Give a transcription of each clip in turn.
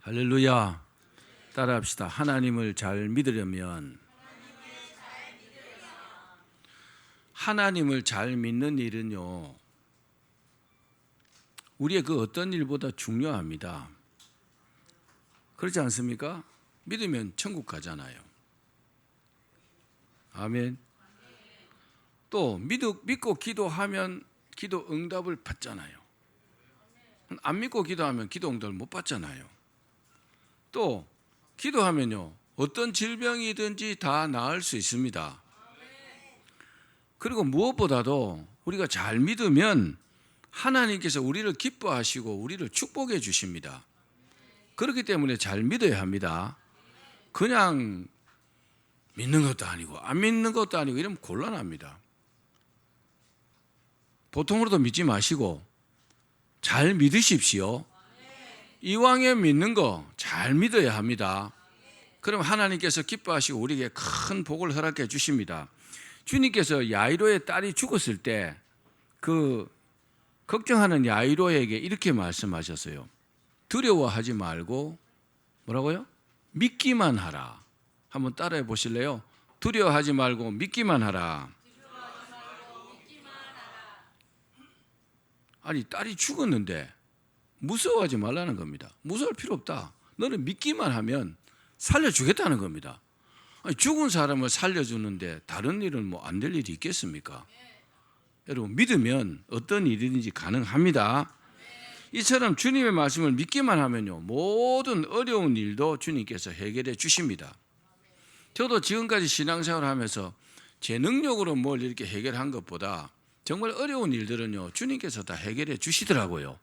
할렐루야. 따라합시다. 하나님을 잘 믿으려면 하나님을 잘 믿는 일은요, 우리의 그 어떤 일보다 중요합니다. 그렇지 않습니까? 믿으면 천국 가잖아요. 아멘. 또 믿고 기도하면 기도 응답을 받잖아요. 안 믿고 기도하면 기도 응답을 못 받잖아요. 또 기도하면요, 어떤 질병이든지 다 나을 수 있습니다. 그리고 무엇보다도 우리가 잘 믿으면 하나님께서 우리를 기뻐하시고 우리를 축복해 주십니다. 그렇기 때문에 잘 믿어야 합니다. 그냥 믿는 것도 아니고 안 믿는 것도 아니고 이러면 곤란합니다. 보통으로도 믿지 마시고 잘 믿으십시오. 이왕에 믿는 거 잘 믿어야 합니다. 그럼 하나님께서 기뻐하시고 우리에게 큰 복을 허락해 주십니다. 주님께서 야이로의 딸이 죽었을 때 그 걱정하는 야이로에게 이렇게 말씀하셨어요. 두려워하지 말고 뭐라고요? 믿기만 하라. 한번 따라해 보실래요? 두려워하지 말고 믿기만 하라. 아니, 딸이 죽었는데 무서워하지 말라는 겁니다. 무서울 필요 없다. 너는 믿기만 하면 살려주겠다는 겁니다. 아니, 죽은 사람을 살려주는데 다른 일은 뭐 안 될 일이 있겠습니까? 여러분, 믿으면 어떤 일이든지 가능합니다. 이처럼 주님의 말씀을 믿기만 하면요, 모든 어려운 일도 주님께서 해결해 주십니다. 저도 지금까지 신앙생활을 하면서 제 능력으로 뭘 이렇게 해결한 것보다 정말 어려운 일들은요, 주님께서 다 해결해 주시더라고요.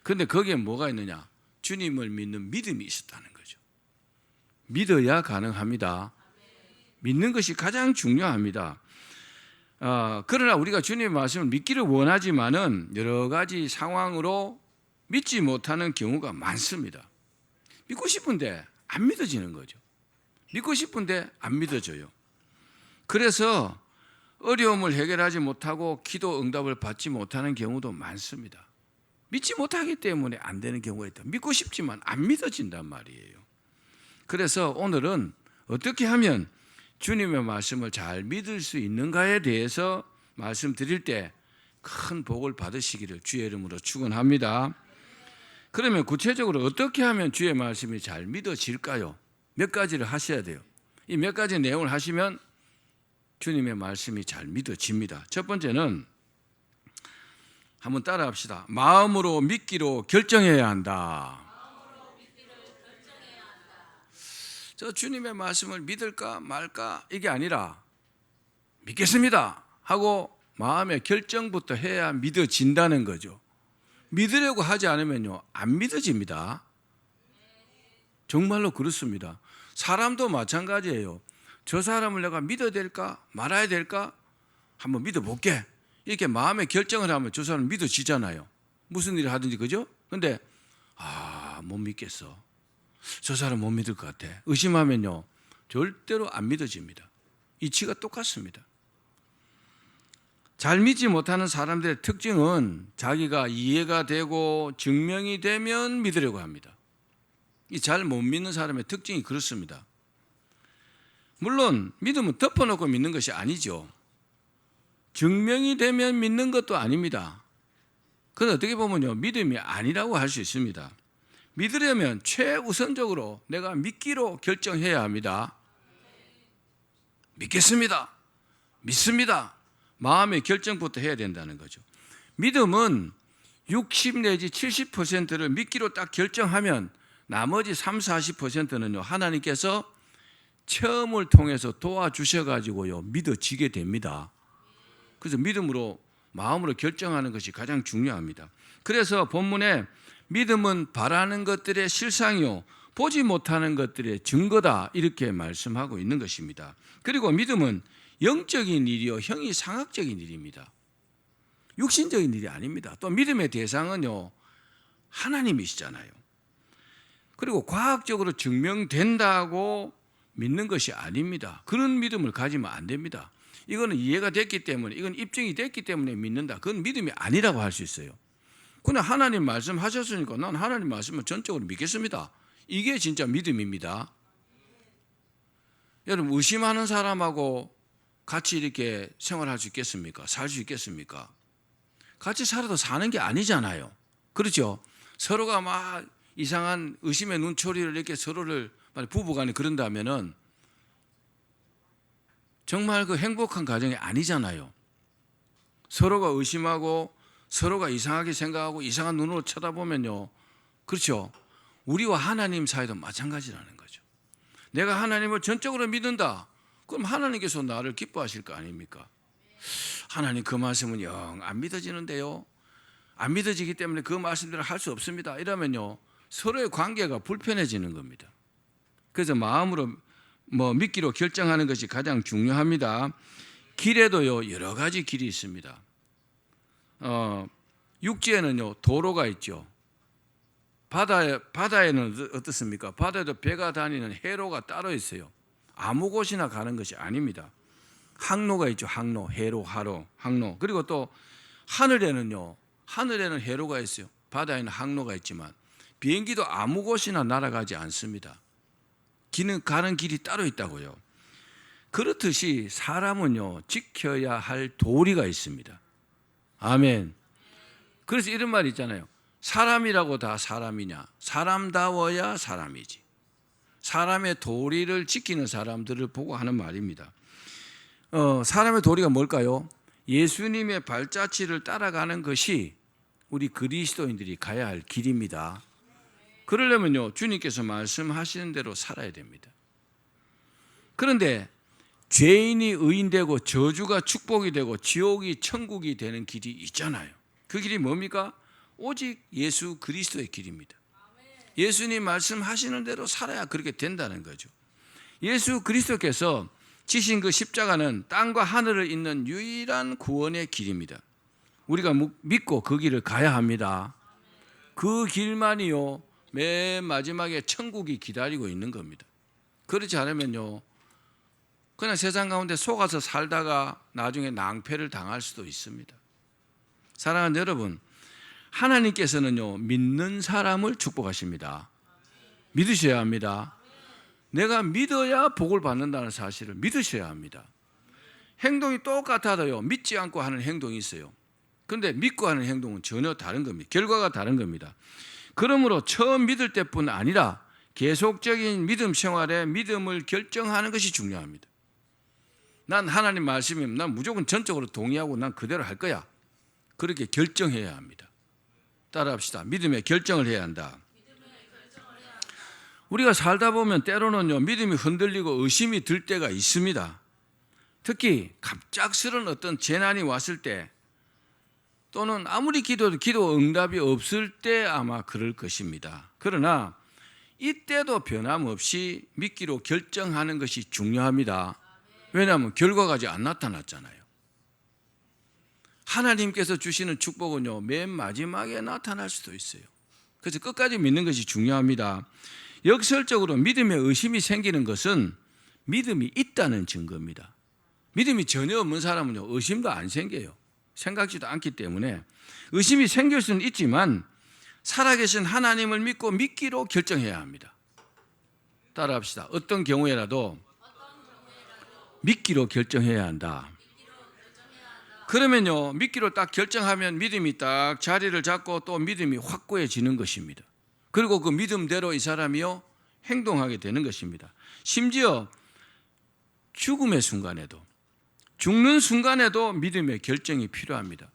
그런데 거기에 뭐가 있느냐? 주님을 믿는 믿음이 있었다는 거죠. 믿어야 가능합니다. 믿는 것이 가장 중요합니다. 그러나 우리가 주님의 말씀을 믿기를 원하지만은 여러 가지 상황으로 믿지 못하는 경우가 많습니다. 믿고 싶은데 안 믿어지는 거죠. 믿고 싶은데 안 믿어져요. 그래서 어려움을 해결하지 못하고 기도 응답을 받지 못하는 경우도 많습니다. 믿지 못하기 때문에 안 되는 경우가 있다. 믿고 싶지만 안 믿어진단 말이에요. 그래서 오늘은 어떻게 하면 주님의 말씀을 잘 믿을 수 있는가에 대해서 말씀드릴 때 큰 복을 받으시기를 주의 이름으로 축원합니다. 그러면 구체적으로 어떻게 하면 주의 말씀이 잘 믿어질까요? 몇 가지를 하셔야 돼요. 이 몇 가지 내용을 하시면 주님의 말씀이 잘 믿어집니다. 첫 번째는 한번 따라합시다. 마음으로 믿기로 결정해야 한다. 저 주님의 말씀을 믿을까 말까 이게 아니라 믿겠습니다 하고 마음의 결정부터 해야 믿어진다는 거죠. 믿으려고 하지 않으면요, 안 믿어집니다. 정말로 그렇습니다. 사람도 마찬가지예요. 저 사람을 내가 믿어야 될까 말아야 될까 한번 믿어볼게 이렇게 마음의 결정을 하면 저 사람 믿어지잖아요. 무슨 일을 하든지, 그죠? 근데 못 믿겠어. 저 사람 못 믿을 것 같아. 의심하면요, 절대로 안 믿어집니다. 이치가 똑같습니다. 잘 믿지 못하는 사람들의 특징은 자기가 이해가 되고 증명이 되면 믿으려고 합니다. 이 잘 못 믿는 사람의 특징이 그렇습니다. 물론 믿음은 덮어놓고 믿는 것이 아니죠. 증명이 되면 믿는 것도 아닙니다. 그건 어떻게 보면요, 믿음이 아니라고 할 수 있습니다. 믿으려면 최우선적으로 내가 믿기로 결정해야 합니다. 믿겠습니다. 믿습니다. 마음의 결정부터 해야 된다는 거죠. 믿음은 60 내지 70%를 믿기로 딱 결정하면 나머지 30, 40%는요, 하나님께서 체험을 통해서 도와주셔가지고요, 믿어지게 됩니다. 그래서 믿음으로, 마음으로 결정하는 것이 가장 중요합니다. 그래서 본문에 믿음은 바라는 것들의 실상이요, 보지 못하는 것들의 증거다 이렇게 말씀하고 있는 것입니다. 그리고 믿음은 영적인 일이요, 형이상학적인 일입니다. 육신적인 일이 아닙니다. 또 믿음의 대상은요, 하나님이시잖아요. 그리고 과학적으로 증명된다고 믿는 것이 아닙니다. 그런 믿음을 가지면 안 됩니다. 이거는 이해가 됐기 때문에, 이건 입증이 됐기 때문에 믿는다. 그건 믿음이 아니라고 할 수 있어요. 그냥 하나님 말씀하셨으니까 난 하나님 말씀을 전적으로 믿겠습니다. 이게 진짜 믿음입니다. 여러분, 의심하는 사람하고 같이 이렇게 생활할 수 있겠습니까? 살 수 있겠습니까? 같이 살아도 사는 게 아니잖아요. 그렇죠? 서로가 막 이상한 의심의 눈초리를 이렇게 서로를 부부간에 그런다면은 정말 그 행복한 가정이 아니잖아요. 서로가 의심하고 서로가 이상하게 생각하고 이상한 눈으로 쳐다보면요. 그렇죠? 우리와 하나님 사이도 마찬가지라는 거죠. 내가 하나님을 전적으로 믿는다. 그럼 하나님께서 나를 기뻐하실 거 아닙니까? 하나님 그 말씀은 영 안 믿어지는데요. 안 믿어지기 때문에 그 말씀대로 할 수 없습니다. 이러면요. 서로의 관계가 불편해지는 겁니다. 그래서 마음으로 믿기로 결정하는 것이 가장 중요합니다. 길에도요 여러 가지 길이 있습니다. 육지에는요 도로가 있죠. 바다에는 어떻습니까? 바다에도 배가 다니는 해로가 따로 있어요. 아무 곳이나 가는 것이 아닙니다. 항로가 있죠. 항로, 해로, 하로, 항로. 그리고 또 하늘에는 해로가 있어요. 바다에는 항로가 있지만 비행기도 아무 곳이나 날아가지 않습니다. 가는 길이 따로 있다고요. 그렇듯이 사람은요 지켜야 할 도리가 있습니다. 아멘. 그래서 이런 말이 있잖아요. 사람이라고 다 사람이냐? 사람다워야 사람이지. 사람의 도리를 지키는 사람들을 보고 하는 말입니다. 사람의 도리가 뭘까요? 예수님의 발자취를 따라가는 것이 우리 그리스도인들이 가야 할 길입니다. 그러려면요 주님께서 말씀하시는 대로 살아야 됩니다. 그런데 죄인이 의인되고 저주가 축복이 되고 지옥이 천국이 되는 길이 있잖아요. 그 길이 뭡니까? 오직 예수 그리스도의 길입니다. 예수님 말씀하시는 대로 살아야 그렇게 된다는 거죠. 예수 그리스도께서 지신 그 십자가는 땅과 하늘을 잇는 유일한 구원의 길입니다. 우리가 믿고 그 길을 가야 합니다. 그 길만이요 맨 마지막에 천국이 기다리고 있는 겁니다. 그렇지 않으면요 그냥 세상 가운데 속아서 살다가 나중에 낭패를 당할 수도 있습니다. 사랑하는 여러분, 하나님께서는요 믿는 사람을 축복하십니다. 믿으셔야 합니다. 내가 믿어야 복을 받는다는 사실을 믿으셔야 합니다. 행동이 똑같아도요 믿지 않고 하는 행동이 있어요. 그런데 믿고 하는 행동은 전혀 다른 겁니다. 결과가 다른 겁니다. 그러므로 처음 믿을 때뿐 아니라 계속적인 믿음 생활에 믿음을 결정하는 것이 중요합니다. 난 하나님 말씀이면 난 무조건 전적으로 동의하고 난 그대로 할 거야. 그렇게 결정해야 합니다. 따라합시다. 믿음의 결정을 해야 한다. 우리가 살다 보면 때로는요 믿음이 흔들리고 의심이 들 때가 있습니다. 특히 갑작스러운 어떤 재난이 왔을 때 또는 아무리 기도 응답이 없을 때 아마 그럴 것입니다. 그러나 이때도 변함없이 믿기로 결정하는 것이 중요합니다. 왜냐하면 결과가 아직 안 나타났잖아요. 하나님께서 주시는 축복은요 맨 마지막에 나타날 수도 있어요. 그래서 끝까지 믿는 것이 중요합니다. 역설적으로 믿음에 의심이 생기는 것은 믿음이 있다는 증거입니다. 믿음이 전혀 없는 사람은요 의심도 안 생겨요. 생각지도 않기 때문에 의심이 생길 수는 있지만 살아계신 하나님을 믿고 믿기로 결정해야 합니다. 따라합시다. 어떤 경우에라도 믿기로 결정해야 한다. 그러면요 믿기로 딱 결정하면 믿음이 딱 자리를 잡고 또 믿음이 확고해지는 것입니다. 그리고 그 믿음대로 이 사람이요 행동하게 되는 것입니다. 심지어 죽음의 순간에도 죽는 순간에도 믿음의 결정이 필요합니다.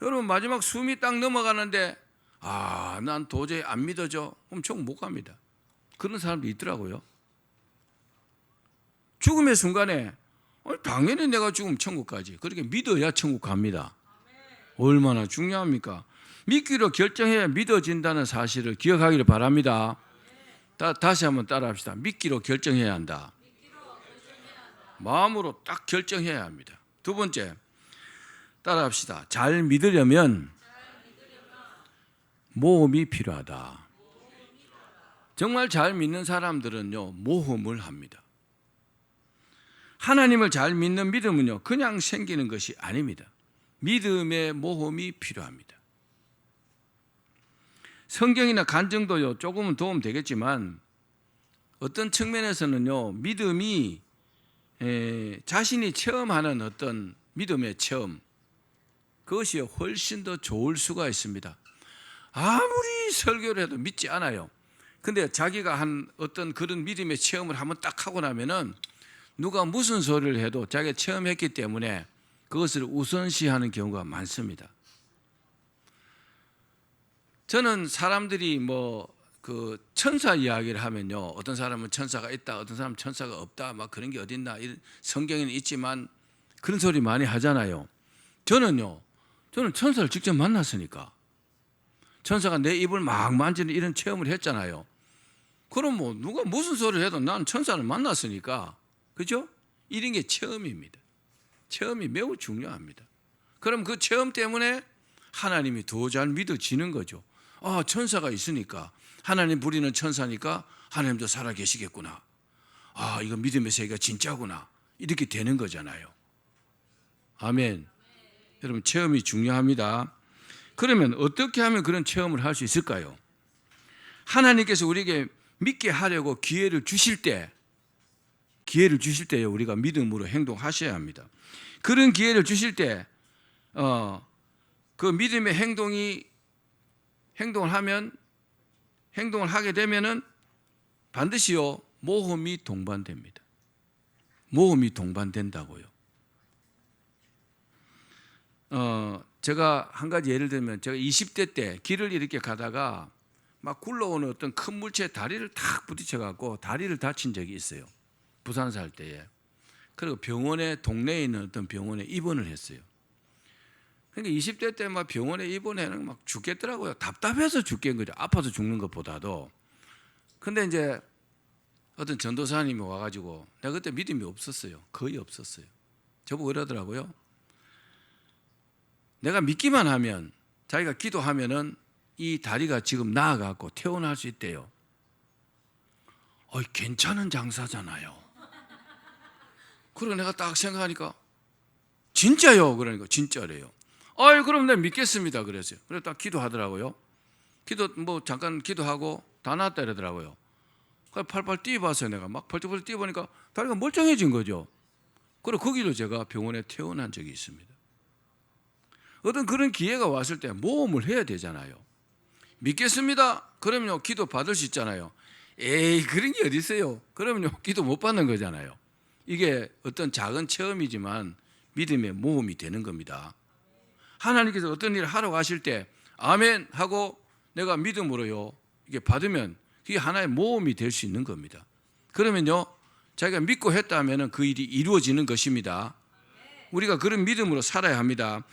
여러분 마지막 숨이 딱 넘어가는데 난 도저히 안 믿어져. 그럼 천국 못 갑니다. 그런 사람도 있더라고요. 죽음의 순간에 당연히 내가 죽으면 천국 가지. 그렇게 믿어야 천국 갑니다. 얼마나 중요합니까? 믿기로 결정해야 믿어진다는 사실을 기억하기를 바랍니다. 다시 한번 따라합시다. 믿기로 결정해야 한다. 마음으로 딱 결정해야 합니다. 두 번째, 따라합시다. 잘 믿으려면 모험이 필요하다. 정말 잘 믿는 사람들은요 모험을 합니다. 하나님을 잘 믿는 믿음은요 그냥 생기는 것이 아닙니다. 믿음의 모험이 필요합니다. 성경이나 간증도요 조금은 도움 되겠지만 어떤 측면에서는요, 믿음이 자신이 체험하는 어떤 믿음의 체험, 그것이 훨씬 더 좋을 수가 있습니다. 아무리 설교를 해도 믿지 않아요. 근데 자기가 한 어떤 그런 믿음의 체험을 한번 딱 하고 나면은 누가 무슨 소리를 해도 자기가 체험했기 때문에 그것을 우선시하는 경우가 많습니다. 저는 사람들이 그 천사 이야기를 하면요, 어떤 사람은 천사가 있다, 어떤 사람은 천사가 없다, 막 그런 게 어딨나, 성경에는 있지만 그런 소리 많이 하잖아요. 저는 천사를 직접 만났으니까, 천사가 내 입을 막 만지는 이런 체험을 했잖아요. 그럼 누가 무슨 소리를 해도 난 천사를 만났으니까, 그죠? 이런 게 체험입니다. 체험이 매우 중요합니다. 그럼 그 체험 때문에 하나님이 더 잘 믿어지는 거죠. 아, 천사가 있으니까, 하나님 부리는 천사니까 하나님도 살아 계시겠구나. 아, 이거 믿음의 세계가 진짜구나. 이렇게 되는 거잖아요. 아멘. 여러분, 체험이 중요합니다. 그러면 어떻게 하면 그런 체험을 할 수 있을까요? 하나님께서 우리에게 믿게 하려고 기회를 주실 때요, 우리가 믿음으로 행동하셔야 합니다. 그런 기회를 주실 때, 그 믿음의 행동을 하게 되면은 반드시요, 모험이 동반됩니다. 모험이 동반된다고요. 제가 한 가지 예를 들면, 제가 20대 때 길을 이렇게 가다가 막 굴러오는 어떤 큰 물체에 다리를 탁 부딪혀갖고 다리를 다친 적이 있어요. 부산 살 때에. 그리고 동네에 있는 어떤 병원에 입원을 했어요. 그러니까 20대 때 막 병원에 입원해는 막 죽겠더라고요. 답답해서 죽겠는 거죠. 아파서 죽는 것보다도. 근데 이제 어떤 전도사님이 와가지고, 내가 그때 믿음이 없었어요. 거의 없었어요. 저보고 이러더라고요. 내가 믿기만 하면, 자기가 기도하면은 이 다리가 지금 나아가고 퇴원할 수 있대요. 괜찮은 장사잖아요. 그리고 내가 딱 생각하니까, 진짜요? 그러니까 진짜래요. 그럼 내가 믿겠습니다. 그랬어요. 그래서 딱 기도하더라고요. 잠깐 기도하고 다 나았다 이러더라고요. 그래서 팔팔 뛰어봤어요. 내가 막 펄쩍펄쩍 뛰어보니까 다리가 멀쩡해진 거죠. 그리고 거기로 제가 병원에 퇴원한 적이 있습니다. 어떤 그런 기회가 왔을 때 모험을 해야 되잖아요. 믿겠습니다. 그러면요, 기도 받을 수 있잖아요. 에이, 그런 게 어디 있어요? 그러면요, 기도 못 받는 거잖아요. 이게 어떤 작은 체험이지만 믿음의 모험이 되는 겁니다. 하나님께서 어떤 일을 하러 가실 때 아멘 하고 내가 믿음으로요, 이게 받으면 그게 하나의 모험이 될 수 있는 겁니다. 그러면요, 자기가 믿고 했다면 그 일이 이루어지는 것입니다. 우리가 그런 믿음으로 살아야 합니다.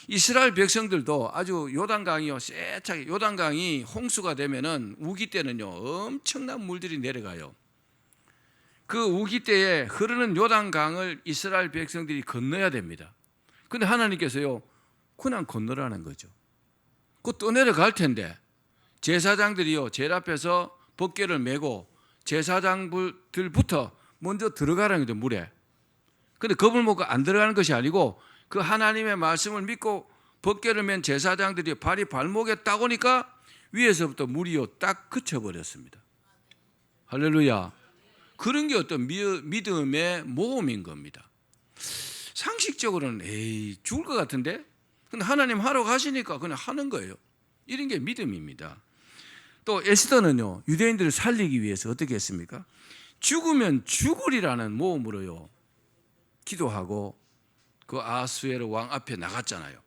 이스라엘 백성들도 아주 요단강이요, 세차게 요단강이 홍수가 되면은 우기 때는요, 엄청난 물들이 내려가요. 그 우기 때에 흐르는 요단강을 이스라엘 백성들이 건너야 됩니다. 근데 하나님께서요, 그냥 건너라는 거죠. 그 떠내려갈 텐데 제사장들이요, 제일 앞에서 법궤를 메고 제사장들부터 먼저 들어가라는 거죠, 물에. 근데 겁을 먹고 안 들어가는 것이 아니고 그 하나님의 말씀을 믿고 법궤를 맨 제사장들이 발이 발목에 딱 오니까 위에서부터 물이요 딱 그쳐버렸습니다. 할렐루야. 그런 게 어떤 믿음의 모험인 겁니다. 상식적으로는 죽을 것 같은데, 근데 하나님 하러 가시니까 그냥 하는 거예요. 이런 게 믿음입니다. 또 에스더는요, 유대인들을 살리기 위해서 어떻게 했습니까? 죽으면 죽으리라는 모험으로요 기도하고 그 아하수에로 왕 앞에 나갔잖아요.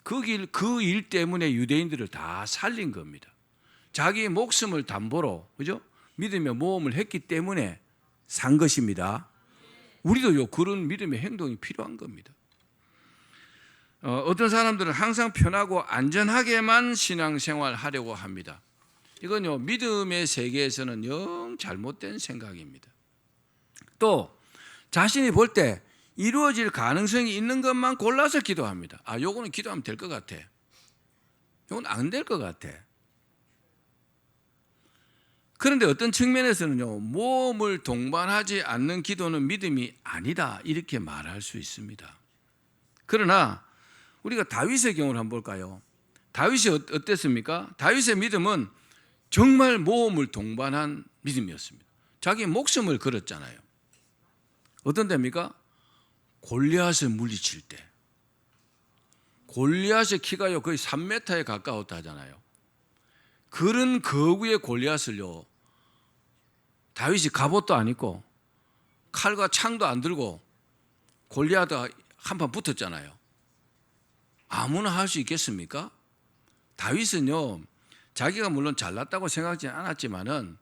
그 일 때문에 유대인들을 다 살린 겁니다. 자기 목숨을 담보로, 그죠? 믿음의 모험을 했기 때문에 산 것입니다. 우리도요, 그런 믿음의 행동이 필요한 겁니다. 어떤 사람들은 항상 편하고 안전하게만 신앙생활 하려고 합니다. 이건요, 믿음의 세계에서는 영 잘못된 생각입니다. 또 자신이 볼 때 이루어질 가능성이 있는 것만 골라서 기도합니다. 요거는 기도하면 될 것 같아. 요건 안 될 것 같아. 그런데 어떤 측면에서는요, 모험을 동반하지 않는 기도는 믿음이 아니다, 이렇게 말할 수 있습니다. 그러나 우리가 다윗의 경우를 한번 볼까요? 다윗이 어땠습니까? 다윗의 믿음은 정말 모험을 동반한 믿음이었습니다. 자기 목숨을 걸었잖아요. 어떤 때입니까? 골리앗을 물리칠 때. 골리앗의 키가요 거의 3m에 가까웠다 하잖아요. 그런 거구의 골리앗을요 다윗이 갑옷도 안 입고 칼과 창도 안 들고 골리앗과 한판 붙었잖아요. 아무나 할 수 있겠습니까? 다윗은요 자기가 물론 잘났다고 생각하지 않았지만은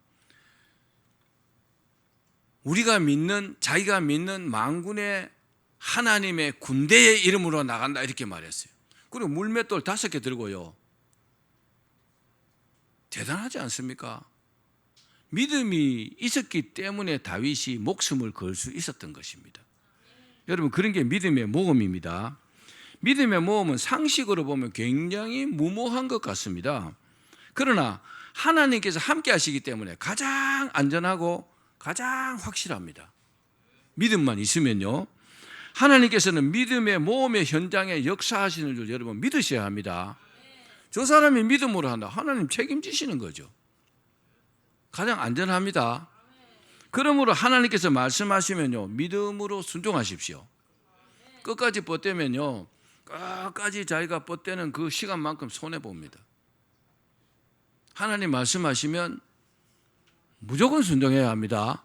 자기가 믿는 만군의 하나님의 군대의 이름으로 나간다 이렇게 말했어요. 그리고 물맷돌 5개 들고요. 대단하지 않습니까? 믿음이 있었기 때문에 다윗이 목숨을 걸 수 있었던 것입니다. 여러분 그런 게 믿음의 모험입니다. 믿음의 모험은 상식으로 보면 굉장히 무모한 것 같습니다. 그러나 하나님께서 함께 하시기 때문에 가장 안전하고 가장 확실합니다. 믿음만 있으면요. 하나님께서는 믿음의 모험의 현장에 역사하시는 줄 여러분 믿으셔야 합니다. 저 사람이 믿음으로 한다. 하나님 책임지시는 거죠. 가장 안전합니다. 그러므로 하나님께서 말씀하시면요 믿음으로 순종하십시오. 끝까지 뻗대면요 끝까지 자기가 뻗대는 그 시간만큼 손해봅니다. 하나님 말씀하시면 무조건 순종해야 합니다.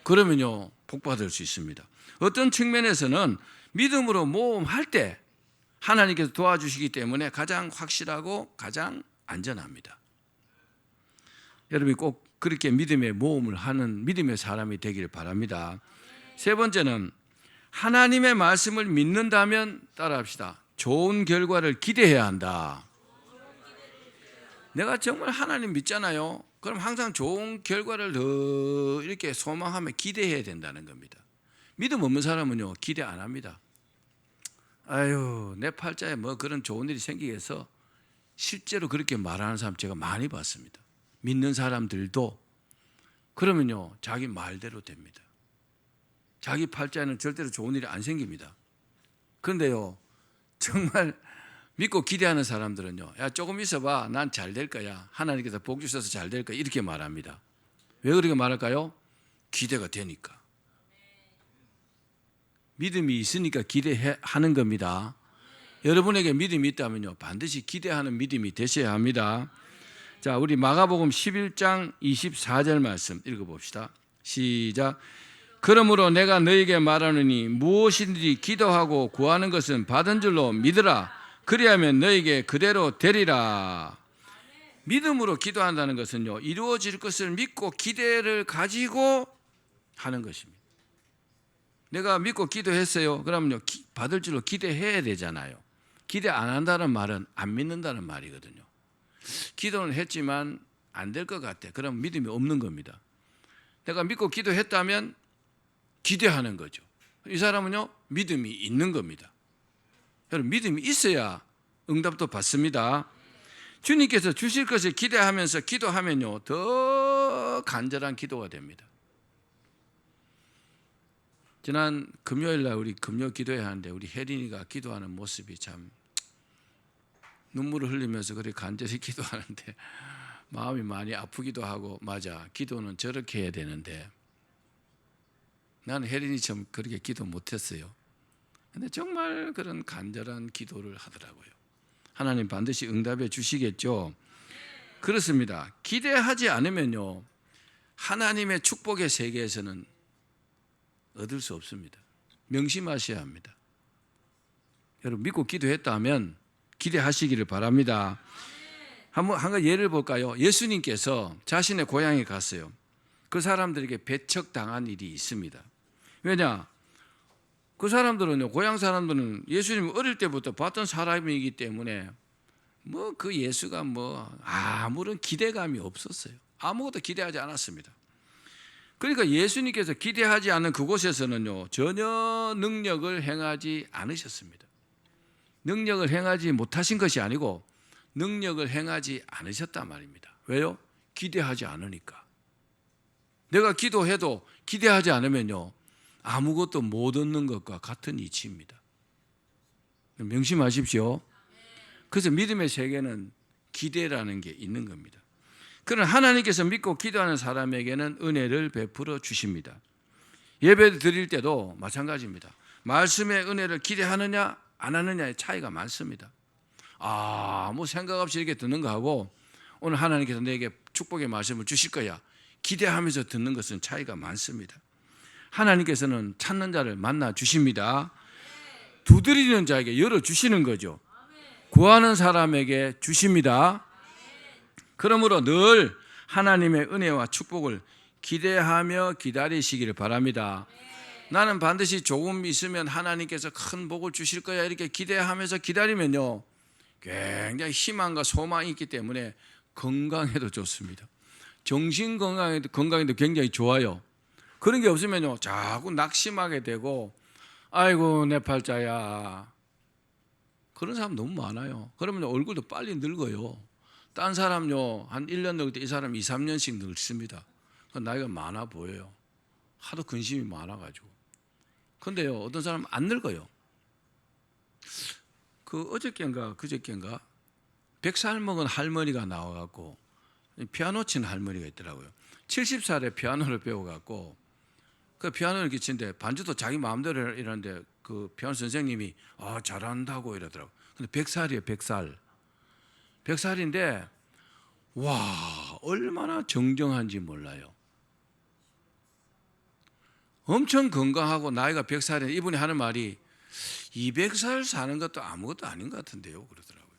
그러면요 복받을 수 있습니다. 어떤 측면에서는 믿음으로 모험할 때 하나님께서 도와주시기 때문에 가장 확실하고 가장 안전합니다. 여러분이 꼭 그렇게 믿음의 모험을 하는 믿음의 사람이 되기를 바랍니다. 세 번째는 하나님의 말씀을 믿는다면 따라합시다. 좋은 결과를 기대해야 한다. 내가 정말 하나님 믿잖아요. 그럼 항상 좋은 결과를 더 이렇게 소망하며 기대해야 된다는 겁니다. 믿음 없는 사람은요 기대 안 합니다. 아유 내 팔자에 뭐 그런 좋은 일이 생기겠어. 실제로 그렇게 말하는 사람 제가 많이 봤습니다. 믿는 사람들도 그러면요 자기 말대로 됩니다. 자기 팔자에는 절대로 좋은 일이 안 생깁니다. 그런데요 정말 믿고 기대하는 사람들은요 야 조금 있어봐 난 잘 될 거야. 하나님께서 복 주셔서 잘 될 거야 이렇게 말합니다. 왜 그렇게 말할까요? 기대가 되니까. 믿음이 있으니까 기대하는 겁니다. 여러분에게 믿음이 있다면요 반드시 기대하는 믿음이 되셔야 합니다. 자, 우리 마가복음 11장 24절 말씀 읽어봅시다. 시작. 그러므로 내가 너에게 말하노니 무엇이든지 기도하고 구하는 것은 받은 줄로 믿으라. 그리하면 너에게 그대로 되리라. 믿음으로 기도한다는 것은요 이루어질 것을 믿고 기대를 가지고 하는 것입니다. 내가 믿고 기도했어요. 그러면요 받을 줄로 기대해야 되잖아요. 기대 안 한다는 말은 안 믿는다는 말이거든요. 기도는 했지만 안 될 것 같아. 그럼 믿음이 없는 겁니다. 내가 믿고 기도했다면 기대하는 거죠. 이 사람은요 믿음이 있는 겁니다. 여러분 믿음이 있어야 응답도 받습니다. 주님께서 주실 것을 기대하면서 기도하면요 더 간절한 기도가 됩니다. 지난 금요일 날 우리 금요 기도해야 하는데 우리 혜린이가 기도하는 모습이 참 눈물을 흘리면서 그렇게 간절히 기도하는데 마음이 많이 아프기도 하고 맞아 기도는 저렇게 해야 되는데 나는 혜린이처럼 그렇게 기도 못했어요. 그런데 정말 그런 간절한 기도를 하더라고요. 하나님 반드시 응답해 주시겠죠. 그렇습니다. 기대하지 않으면요 하나님의 축복의 세계에서는 얻을 수 없습니다. 명심하셔야 합니다. 여러분 믿고 기도했다 하면 기대하시기를 바랍니다. 한 가지 예를 볼까요? 예수님께서 자신의 고향에 갔어요. 그 사람들에게 배척당한 일이 있습니다. 왜냐? 그 사람들은요, 고향 사람들은 예수님 어릴 때부터 봤던 사람이기 때문에 뭐 그 예수가 뭐 아무런 기대감이 없었어요. 아무것도 기대하지 않았습니다. 그러니까 예수님께서 기대하지 않은 그곳에서는요 전혀 능력을 행하지 않으셨습니다. 능력을 행하지 못하신 것이 아니고 능력을 행하지 않으셨단 말입니다. 왜요? 기대하지 않으니까. 내가 기도해도 기대하지 않으면요 아무것도 못 얻는 것과 같은 이치입니다. 명심하십시오. 그래서 믿음의 세계는 기대라는 게 있는 겁니다. 그러나 하나님께서 믿고 기도하는 사람에게는 은혜를 베풀어 주십니다. 예배 드릴 때도 마찬가지입니다. 말씀의 은혜를 기대하느냐 안 하느냐의 차이가 많습니다. 아무 생각 없이 이렇게 듣는 거하고 오늘 하나님께서 내게 축복의 말씀을 주실 거야 기대하면서 듣는 것은 차이가 많습니다. 하나님께서는 찾는 자를 만나 주십니다. 두드리는 자에게 열어주시는 거죠. 구하는 사람에게 주십니다. 그러므로 늘 하나님의 은혜와 축복을 기대하며 기다리시기를 바랍니다. 나는 반드시 조금 있으면 하나님께서 큰 복을 주실 거야 이렇게 기대하면서 기다리면요 굉장히 희망과 소망이 있기 때문에 건강에도 좋습니다. 정신 건강에도 굉장히 좋아요. 그런 게 없으면요 자꾸 낙심하게 되고 아이고 내 팔자야 그런 사람 너무 많아요. 그러면 얼굴도 빨리 늙어요. 딴 사람요 한 1년 늙을 때 이 사람 2, 3년씩 늙습니다. 나이가 많아 보여요. 하도 근심이 많아가지고. 근데요 어떤 사람은 안 늙어요. 어저께인가 그저께인가 100살 먹은 할머니가 나와갖고 피아노 치는 할머니가 있더라고요. 70살에 피아노를 배워갖고 그 피아노를 이렇게 치는데 반주도 자기 마음대로 이러는데 그 피아노 선생님이 잘한다고 이러더라고요. 근데 100살이에요 100살. 100살인데 와 얼마나 정정한지 몰라요. 엄청 건강하고 나이가 100살인데 이분이 하는 말이 200살 사는 것도 아무것도 아닌 것 같은데요 그러더라고요.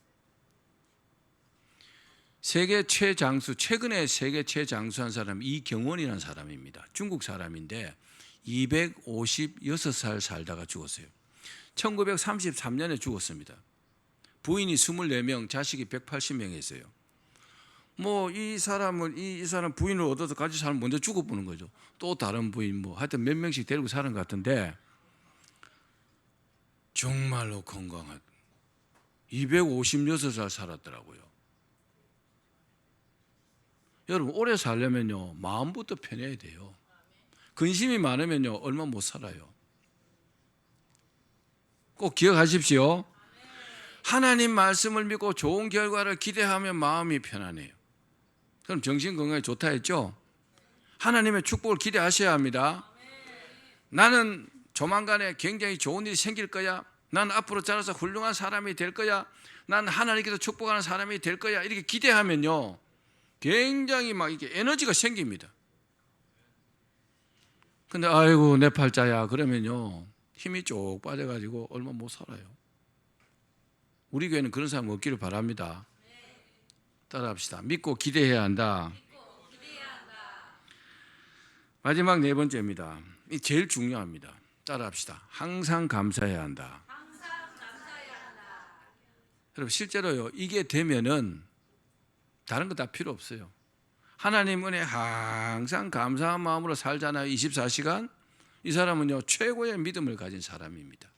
세계 최장수 최근에 세계 최장수한 사람이 이경원이라는 사람입니다. 중국 사람인데 256살 살다가 죽었어요. 1933년에 죽었습니다. 부인이 24명 자식이 180명 했어요. 이 사람 부인을 얻어서 같이 살면 먼저 죽어보는 거죠. 또 다른 부인 하여튼 몇 명씩 데리고 사는 것 같은데 정말로 건강한 256살 살았더라고요. 여러분 오래 살려면요 마음부터 편해야 돼요. 근심이 많으면요 얼마 못 살아요. 꼭 기억하십시오. 하나님 말씀을 믿고 좋은 결과를 기대하면 마음이 편안해요. 그럼 정신 건강에 좋다 했죠? 하나님의 축복을 기대하셔야 합니다. 나는 조만간에 굉장히 좋은 일이 생길 거야. 난 앞으로 자라서 훌륭한 사람이 될 거야. 난 하나님께서 축복하는 사람이 될 거야. 이렇게 기대하면요 굉장히 막 이게 에너지가 생깁니다. 근데 아이고 내 팔자야 그러면요 힘이 쭉 빠져가지고 얼마 못 살아요. 우리 교회는 그런 사람 없기를 바랍니다. 따라합시다. 믿고 기대해야 한다. 마지막 네 번째입니다. 이 제일 중요합니다. 따라합시다. 항상 감사해야 한다. 여러분 실제로요 이게 되면은 다른 거 다 필요 없어요. 하나님 은혜 항상 감사한 마음으로 살잖아요. 24시간. 이 사람은요 최고의 믿음을 가진 사람입니다.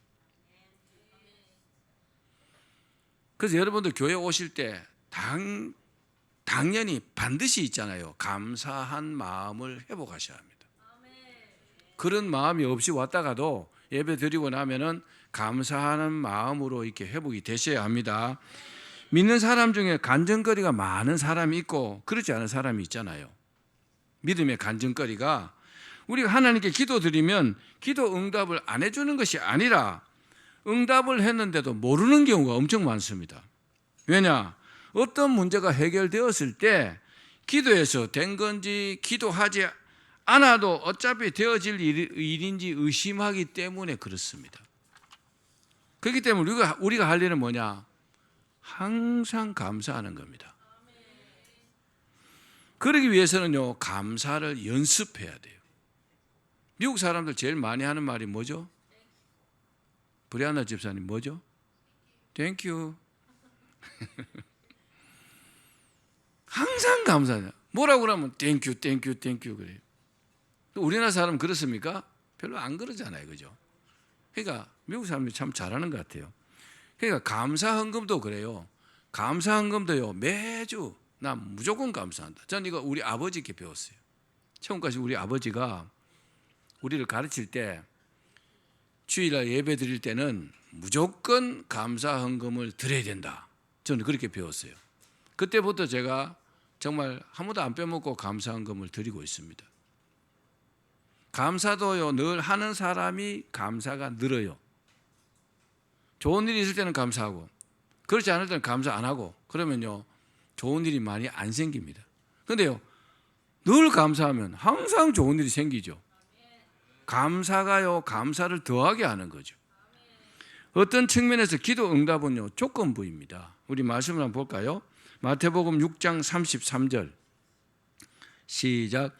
그래서 여러분들 교회 오실 때 당연히 반드시 있잖아요. 감사한 마음을 회복하셔야 합니다. 그런 마음이 없이 왔다가도 예배 드리고 나면은 감사하는 마음으로 이렇게 회복이 되셔야 합니다. 믿는 사람 중에 간증거리가 많은 사람이 있고 그렇지 않은 사람이 있잖아요. 믿음의 간증거리가 우리가 하나님께 기도드리면 기도 응답을 안 해주는 것이 아니라 응답을 했는데도 모르는 경우가 엄청 많습니다. 왜냐? 어떤 문제가 해결되었을 때 기도해서 된 건지 기도하지 않아도 어차피 되어질 일인지 의심하기 때문에 그렇습니다. 그렇기 때문에 우리가 할 일은 뭐냐? 항상 감사하는 겁니다. 그러기 위해서는요 감사를 연습해야 돼요. 미국 사람들 제일 많이 하는 말이 뭐죠? 브리아나 집사님 뭐죠? 땡큐. 항상 감사해요. 뭐라고 그러면 땡큐 땡큐 땡큐 그래요. 우리나라 사람 그렇습니까? 별로 안 그러잖아요. 그죠? 그러니까 미국 사람들이 참 잘하는 것 같아요. 그러니까 감사헌금도 그래요. 감사헌금도요 매주 나 무조건 감사한다. 저는 이거 우리 아버지께 배웠어요. 처음까지 우리 아버지가 우리를 가르칠 때 주일날 예배 드릴 때는 무조건 감사헌금을 드려야 된다. 저는 그렇게 배웠어요. 그때부터 제가 정말 아무도 안 빼먹고 감사헌금을 드리고 있습니다. 감사도요, 늘 하는 사람이 감사가 늘어요. 좋은 일이 있을 때는 감사하고 그렇지 않을 때는 감사 안 하고 그러면요 좋은 일이 많이 안 생깁니다. 그런데요 늘 감사하면 항상 좋은 일이 생기죠. 감사가요 감사를 더하게 하는 거죠. 어떤 측면에서 기도 응답은요 조건부입니다. 우리 말씀을 한번 볼까요? 마태복음 6장 33절 시작.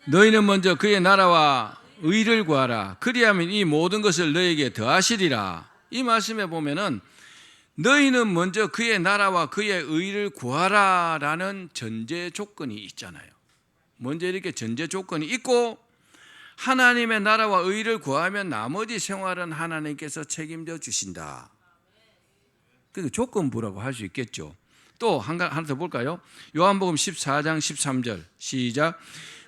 너희는 먼저 그의 나라와 의를 구하라. 그리하면 이 모든 것을 너희에게 더하시리라. 이 말씀에 보면은 너희는 먼저 그의 나라와 그의 의를 구하라라는 전제 조건이 있잖아요. 먼저 이렇게 전제 조건이 있고 하나님의 나라와 의를 구하면 나머지 생활은 하나님께서 책임져 주신다. 그게 조건부라고 할 수 있겠죠. 또 하나 더 볼까요? 요한복음 14장 13절 시작.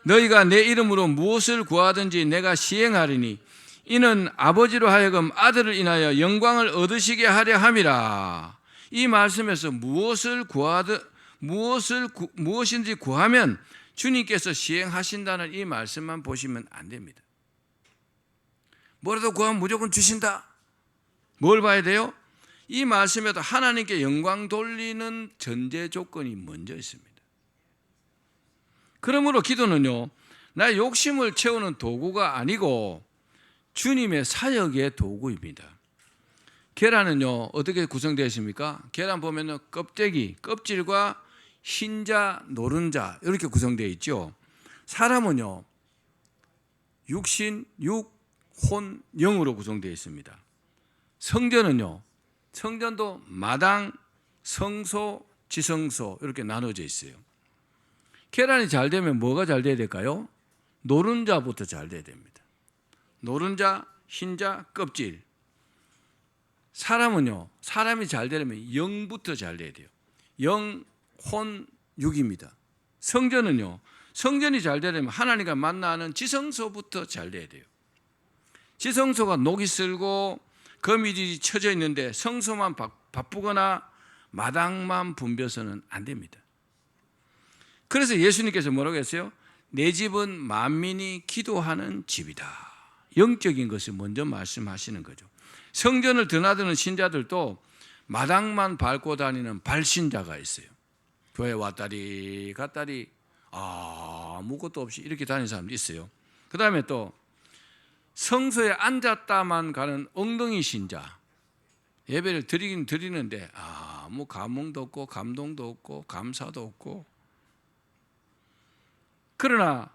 너희가 내 이름으로 무엇을 구하든지 내가 시행하리니 이는 아버지로 하여금 아들을 인하여 영광을 얻으시게 하려 함이라. 이 말씀에서 무엇인지 구하면 주님께서 시행하신다는 이 말씀만 보시면 안 됩니다. 뭐라도 구하면 무조건 주신다. 뭘 봐야 돼요? 이 말씀에도 하나님께 영광 돌리는 전제 조건이 먼저 있습니다. 그러므로 기도는요, 나의 욕심을 채우는 도구가 아니고 주님의 사역의 도구입니다. 계란은요 어떻게 구성되어 있습니까? 계란 보면은 껍질과 흰자, 노른자 이렇게 구성되어 있죠. 사람은요 육신, 혼, 영으로 구성되어 있습니다. 성전도 마당, 성소, 지성소 이렇게 나눠져 있어요. 계란이 잘 되면 뭐가 잘 돼야 될까요? 노른자부터 잘 돼야 됩니다. 노른자, 흰자, 껍질. 사람이 잘 되려면 영부터 잘 돼야 돼요. 영, 혼, 육입니다. 성전이 잘 되려면 하나님과 만나는 지성소부터 잘 돼야 돼요. 지성소가 녹이 슬고 거미줄이 쳐져 있는데 성소만 바쁘거나 마당만 붐벼서는 안 됩니다. 그래서 예수님께서 뭐라고 했어요? 내 집은 만민이 기도하는 집이다. 영적인 것을 먼저 말씀하시는 거죠. 성전을 드나드는 신자들도 마당만 밟고 다니는 발신자가 있어요. 교회 왔다리 갔다리 아무것도 없이 이렇게 다니는 사람도 있어요. 그 다음에 또 성소에 앉았다만 가는 엉덩이 신자. 예배를 드리긴 드리는데 아무 감흥도 없고 감동도 없고 감사도 없고. 그러나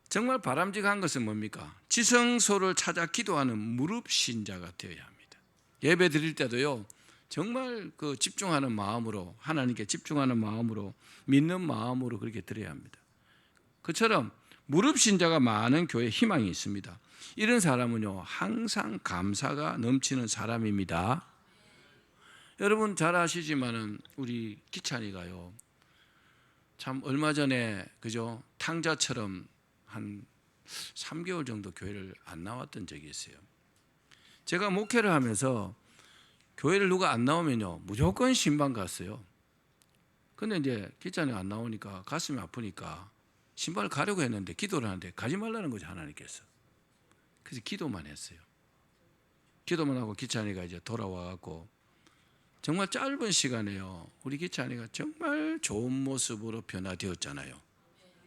정말 바람직한 것은 뭡니까? 지성소를 찾아 기도하는 무릎 신자가 되어야 합니다. 예배 드릴 때도요 정말 그 집중하는 마음으로, 하나님께 집중하는 마음으로, 믿는 마음으로 그렇게 드려야 합니다. 그처럼 무릎 신자가 많은 교회에 희망이 있습니다. 이런 사람은요 항상 감사가 넘치는 사람입니다. 여러분 잘 아시지만은 우리 기찬이가요 참 얼마 전에 그죠 탕자처럼 한 3개월 정도 교회를 안 나왔던 적이 있어요. 제가 목회를 하면서 교회를 누가 안 나오면요 무조건 신방 갔어요. 근데 이제 기찬이가 안 나오니까 가슴이 아프니까 신방을 가려고 했는데 기도를 하는데 가지 말라는 거죠, 하나님께서. 그래서 기도만 했어요. 기도만 하고 기찬이가 이제 돌아와갖고 정말 짧은 시간에요 우리 기찬이가 정말 좋은 모습으로 변화되었잖아요.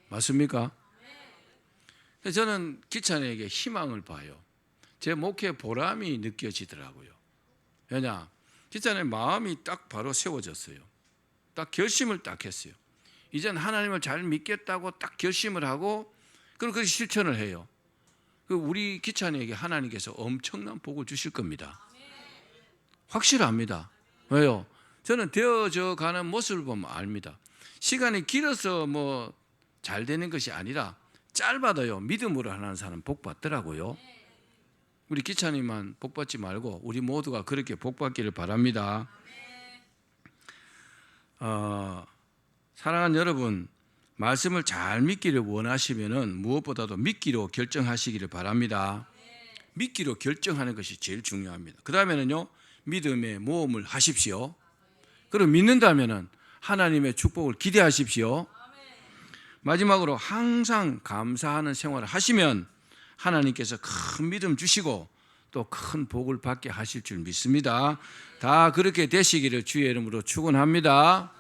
맞습니까? 저는 기찬이에게 희망을 봐요. 제 목회 보람이 느껴지더라고요. 왜냐? 기찬이의 마음이 딱 바로 세워졌어요. 딱 결심을 딱 했어요. 이젠 하나님을 잘 믿겠다고 딱 결심을 하고 그리고 그렇게 실천을 해요. 우리 기찬이에게 하나님께서 엄청난 복을 주실 겁니다. 확실합니다. 왜요? 저는 되어져 가는 모습을 보면 압니다. 시간이 길어서 뭐 잘 되는 것이 아니라 짧아도요 믿음으로 하는 사람 복 받더라고요. 우리 기찬이만 복 받지 말고 우리 모두가 그렇게 복 받기를 바랍니다. 사랑하는 여러분, 말씀을 잘 믿기를 원하시면은 무엇보다도 믿기로 결정하시기를 바랍니다. 믿기로 결정하는 것이 제일 중요합니다. 그 다음에는요 믿음의 모험을 하십시오. 그리고 믿는다면은 하나님의 축복을 기대하십시오. 마지막으로 항상 감사하는 생활을 하시면 하나님께서 큰 믿음 주시고 또 큰 복을 받게 하실 줄 믿습니다. 다 그렇게 되시기를 주의 이름으로 축원합니다.